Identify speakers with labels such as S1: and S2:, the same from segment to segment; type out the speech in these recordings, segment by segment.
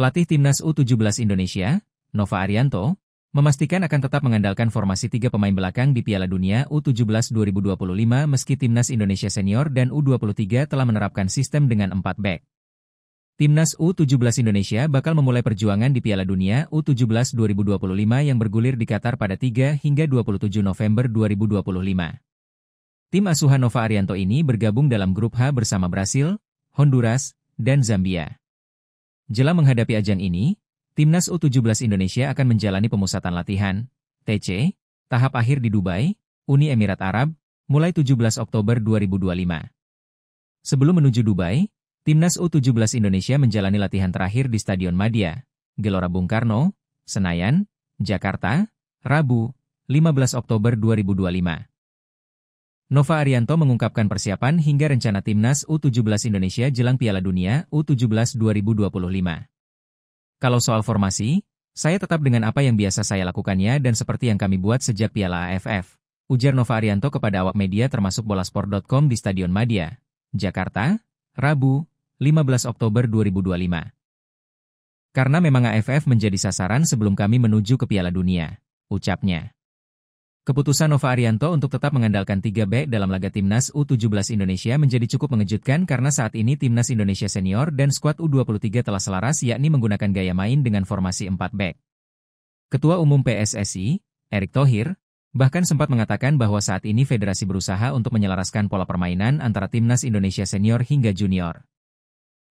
S1: Pelatih Timnas U17 Indonesia, Nova Arianto, memastikan akan tetap mengandalkan formasi 3 pemain belakang di Piala Dunia U17 2025 meski Timnas Indonesia Senior dan U23 telah menerapkan sistem dengan 4 bek. Timnas U17 Indonesia bakal memulai perjuangan di Piala Dunia U17 2025 yang bergulir di Qatar pada 3 hingga 27 November 2025. Tim asuhan Nova Arianto ini bergabung dalam grup H bersama Brasil, Honduras, dan Zambia. Jelang menghadapi ajang ini, Timnas U17 Indonesia akan menjalani pemusatan latihan, TC, tahap akhir di Dubai, Uni Emirat Arab, mulai 17 Oktober 2025. Sebelum menuju Dubai, Timnas U17 Indonesia menjalani latihan terakhir di Stadion Madia, Gelora Bung Karno, Senayan, Jakarta, Rabu, 15 Oktober 2025. Nova Arianto mengungkapkan persiapan hingga rencana Timnas U17 Indonesia jelang Piala Dunia U17 2025. Kalau soal formasi, saya tetap dengan apa yang biasa saya lakukannya dan seperti yang kami buat sejak Piala AFF, ujar Nova Arianto kepada awak media termasuk bolasport.com di Stadion Madia, Jakarta, Rabu, 15 Oktober 2025. Karena memang AFF menjadi sasaran sebelum kami menuju ke Piala Dunia, ucapnya. Keputusan Nova Arianto untuk tetap mengandalkan 3 bek dalam laga Timnas U17 Indonesia menjadi cukup mengejutkan karena saat ini Timnas Indonesia Senior dan skuad U23 telah selaras yakni menggunakan gaya main dengan formasi 4 bek. Ketua Umum PSSI, Erick Thohir, bahkan sempat mengatakan bahwa saat ini federasi berusaha untuk menyelaraskan pola permainan antara Timnas Indonesia Senior hingga Junior.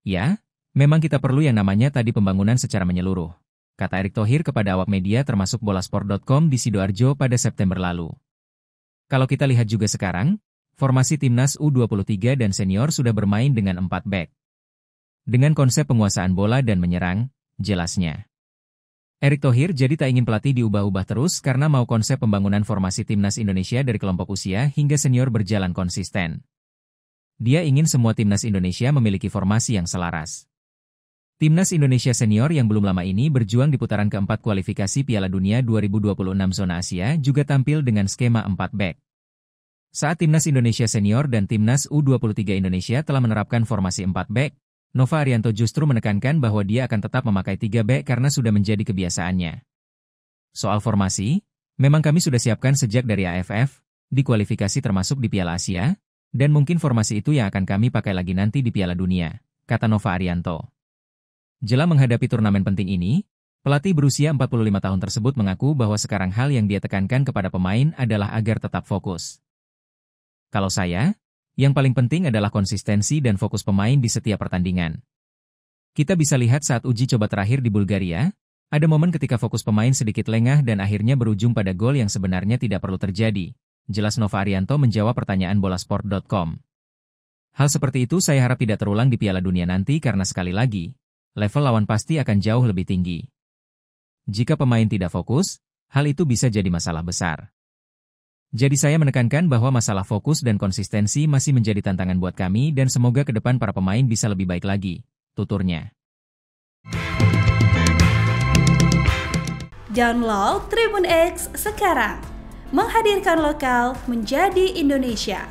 S1: Ya, memang kita perlu yang namanya tadi pembangunan secara menyeluruh, kata Erick Thohir kepada awak media termasuk bolasport.com di Sidoarjo pada September lalu. Kalau kita lihat juga sekarang, formasi Timnas U23 dan senior sudah bermain dengan 4 bek. Dengan konsep penguasaan bola dan menyerang, jelasnya. Erick Thohir jadi tak ingin pelatih diubah-ubah terus karena mau konsep pembangunan formasi Timnas Indonesia dari kelompok usia hingga senior berjalan konsisten. Dia ingin semua Timnas Indonesia memiliki formasi yang selaras. Timnas Indonesia Senior yang belum lama ini berjuang di putaran keempat kualifikasi Piala Dunia 2026 zona Asia juga tampil dengan skema 4 bek. Saat Timnas Indonesia Senior dan Timnas U23 Indonesia telah menerapkan formasi 4 bek, Nova Arianto justru menekankan bahwa dia akan tetap memakai 3 bek karena sudah menjadi kebiasaannya. Soal formasi, memang kami sudah siapkan sejak dari AFF, di kualifikasi termasuk di Piala Asia, dan mungkin formasi itu yang akan kami pakai lagi nanti di Piala Dunia, kata Nova Arianto. Jelang menghadapi turnamen penting ini, pelatih berusia 45 tahun tersebut mengaku bahwa sekarang hal yang dia tekankan kepada pemain adalah agar tetap fokus. Kalau saya, yang paling penting adalah konsistensi dan fokus pemain di setiap pertandingan. Kita bisa lihat saat uji coba terakhir di Bulgaria, ada momen ketika fokus pemain sedikit lengah dan akhirnya berujung pada gol yang sebenarnya tidak perlu terjadi, jelas Nova Arianto menjawab pertanyaan bolasport.com. Hal seperti itu saya harap tidak terulang di Piala Dunia nanti karena sekali lagi, level lawan pasti akan jauh lebih tinggi. Jika pemain tidak fokus, hal itu bisa jadi masalah besar. Jadi saya menekankan bahwa masalah fokus dan konsistensi masih menjadi tantangan buat kami dan semoga ke depan para pemain bisa lebih baik lagi, tuturnya.
S2: Download Tribun X sekarang, menghadirkan lokal menjadi Indonesia.